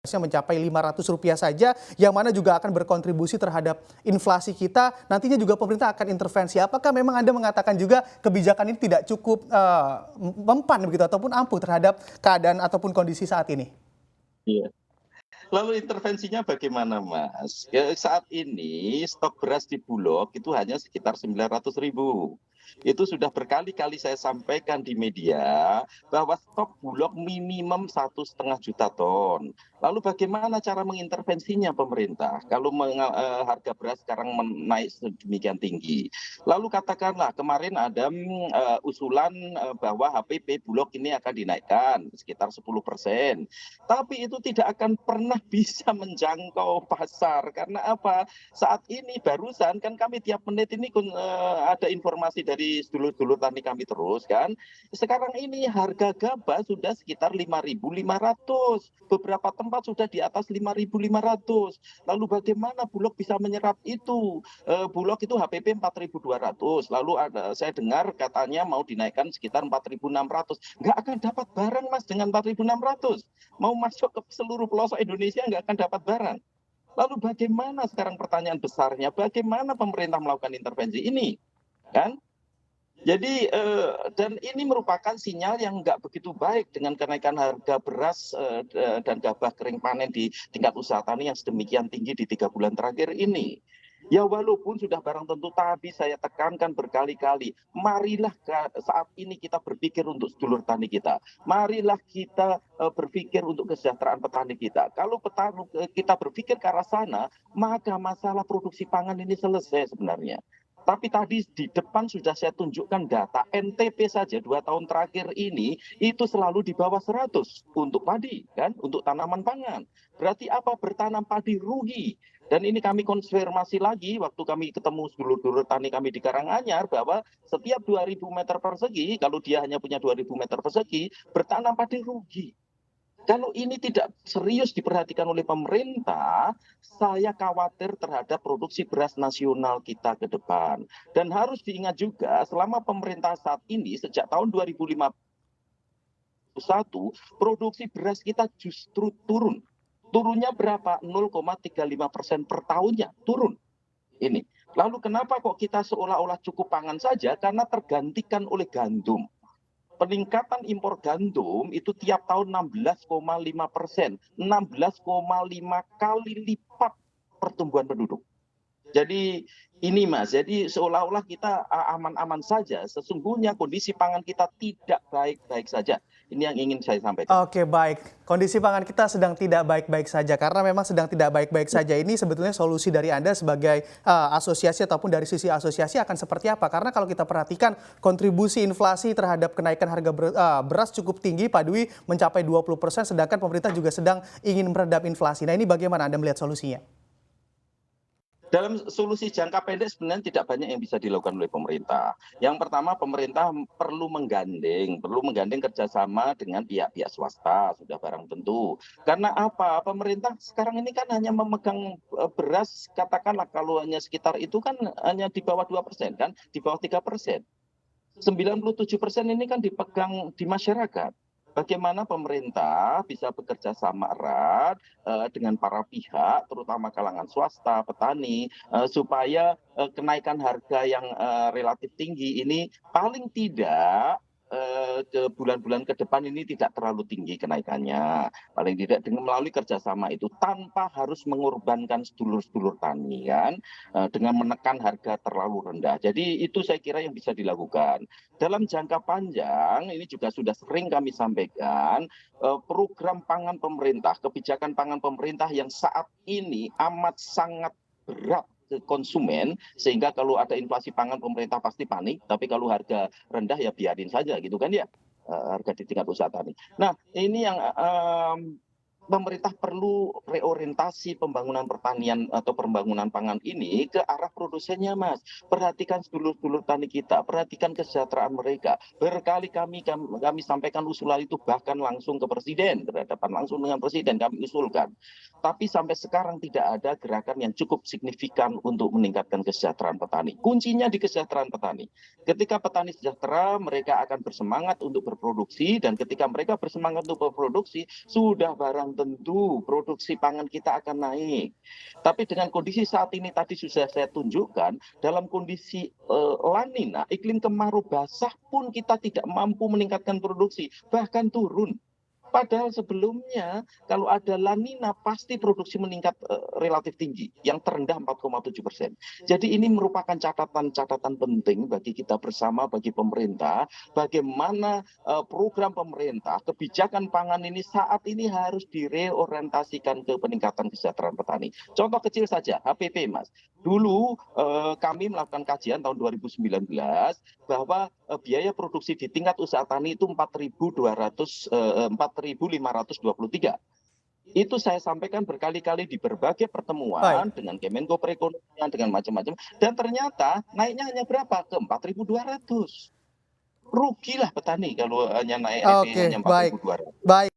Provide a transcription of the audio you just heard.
mencapai Rp500 saja, yang mana juga akan berkontribusi terhadap inflasi kita. Nantinya juga pemerintah akan intervensi. Apakah memang Anda mengatakan juga kebijakan ini tidak cukup mempan begitu ataupun ampuh terhadap keadaan ataupun kondisi saat ini? Iya. Lalu intervensinya bagaimana, Mas? Saat ini stok beras di Bulog itu hanya sekitar 900.000. Itu sudah berkali-kali saya sampaikan di media bahwa stok Bulog minimum 1,5 juta ton. Lalu bagaimana cara mengintervensinya pemerintah kalau harga beras sekarang naik sedemikian tinggi? Lalu katakanlah kemarin ada usulan bahwa HPP Bulog ini akan dinaikkan sekitar 10%. Tapi itu tidak akan pernah bisa menjangkau pasar. Karena apa? Saat ini barusan kan kami tiap menit ini ada informasi dari sedulur-sedulur tani kami terus kan. Sekarang ini harga gabah sudah sekitar 5.500. Beberapa tempat sudah di atas 5.500. Lalu bagaimana Bulog bisa menyerap itu? Bulog itu HPP 4.200. Lalu saya dengar katanya mau dinaikkan sekitar 4.600. Nggak akan dapat barang, Mas, dengan 4.600. Mau masuk ke seluruh pelosok Indonesia nggak akan dapat barang. Lalu bagaimana sekarang pertanyaan besarnya, bagaimana pemerintah melakukan intervensi ini? Kan? Jadi dan ini merupakan sinyal yang nggak begitu baik dengan kenaikan harga beras dan gabah kering panen di tingkat usaha tani yang sedemikian tinggi di 3 bulan terakhir ini. Ya walaupun sudah barang tentu tadi saya tekankan berkali-kali, marilah saat ini kita berpikir untuk sedulur tani kita. Marilah kita berpikir untuk kesejahteraan petani kita. Kalau kita berpikir ke arah sana, maka masalah produksi pangan ini selesai sebenarnya. Tapi tadi di depan sudah saya tunjukkan data NTP saja 2 tahun terakhir ini itu selalu di bawah 100 untuk padi kan, untuk tanaman pangan. Berarti apa? Bertanam padi rugi. Dan ini kami konfirmasi lagi waktu kami ketemu sedulur-sedulur tani kami di Karanganyar bahwa setiap 2.000 meter persegi, kalau dia hanya punya 2.000 meter persegi, bertanam padi rugi. Kalau ini tidak serius diperhatikan oleh pemerintah, saya khawatir terhadap produksi beras nasional kita ke depan. Dan harus diingat juga, selama pemerintah saat ini, sejak tahun 2051, produksi beras kita justru turun. Turunnya berapa? 0,35% per tahunnya, turun. Ini. Lalu kenapa kok kita seolah-olah cukup pangan saja? Karena tergantikan oleh gandum. Peningkatan impor gandum itu tiap tahun 16,5%, 16,5 kali lipat pertumbuhan penduduk. Jadi ini, Mas, jadi seolah-olah kita aman-aman saja. Sesungguhnya kondisi pangan kita tidak baik-baik saja. Ini yang ingin saya sampaikan. Oke, baik. Kondisi pangan kita sedang tidak baik-baik saja. Karena memang sedang tidak baik-baik saja. Ini sebetulnya solusi dari Anda sebagai asosiasi ataupun dari sisi asosiasi akan seperti apa? Karena kalau kita perhatikan kontribusi inflasi terhadap kenaikan harga beras cukup tinggi, Pak Dwi, mencapai 20%, sedangkan pemerintah juga sedang ingin meredam inflasi. Nah, ini bagaimana Anda melihat solusinya? Dalam solusi jangka pendek sebenarnya tidak banyak yang bisa dilakukan oleh pemerintah. Yang pertama, pemerintah perlu menggandeng kerjasama dengan pihak-pihak swasta, sudah barang tentu. Karena apa? Pemerintah sekarang ini kan hanya memegang beras, katakanlah kalau hanya sekitar itu kan hanya di bawah 2% kan, di bawah 3%. 97% ini kan dipegang di masyarakat. Bagaimana pemerintah bisa bekerja sama erat dengan para pihak, terutama kalangan swasta, petani, supaya kenaikan harga yang relatif tinggi ini paling tidak ke bulan-bulan ke depan ini tidak terlalu tinggi kenaikannya. Paling tidak dengan melalui kerjasama itu tanpa harus mengorbankan sedulur-sedulur tani kan, dengan menekan harga terlalu rendah. Jadi itu saya kira yang bisa dilakukan. Dalam jangka panjang ini juga sudah sering kami sampaikan program pangan pemerintah, kebijakan pangan pemerintah yang saat ini amat sangat berat ke konsumen, sehingga kalau ada inflasi pangan pemerintah pasti panik, tapi kalau harga rendah ya biarin saja gitu kan ya, harga di tingkat usaha tani. Nah ini yang pemerintah perlu reorientasi pembangunan pertanian atau pembangunan pangan ini ke arah produsennya, Mas. Perhatikan sedulur-sedulur tani kita, perhatikan kesejahteraan mereka. Berkali kami sampaikan usulan itu bahkan langsung ke presiden, berhadapan langsung dengan presiden kami usulkan. Tapi sampai sekarang tidak ada gerakan yang cukup signifikan untuk meningkatkan kesejahteraan petani. Kuncinya di kesejahteraan petani. Ketika petani sejahtera, mereka akan bersemangat untuk berproduksi, dan ketika mereka bersemangat untuk berproduksi, sudah barang belum tentu produksi pangan kita akan naik. Tapi dengan kondisi saat ini tadi sudah saya tunjukkan, dalam kondisi La Nina, iklim kemarau basah pun kita tidak mampu meningkatkan produksi, bahkan turun. Padahal sebelumnya kalau ada La Nina pasti produksi meningkat relatif tinggi, yang terendah 4,7%. Jadi ini merupakan catatan-catatan penting bagi kita bersama, bagi pemerintah, bagaimana program pemerintah, kebijakan pangan ini saat ini harus direorientasikan ke peningkatan kesejahteraan petani. Contoh kecil saja, HPP Mas. Dulu kami melakukan kajian tahun 2019 bahwa biaya produksi di tingkat usaha tani itu 4.523. Itu saya sampaikan berkali-kali di berbagai pertemuan Baik. dengan Kemenko Perekonomian, dengan macam-macam. Dan ternyata naiknya hanya berapa? Ke 4.200. Rugilah petani kalau hanya naik EP Oke, hanya baik. 4.200. Baik.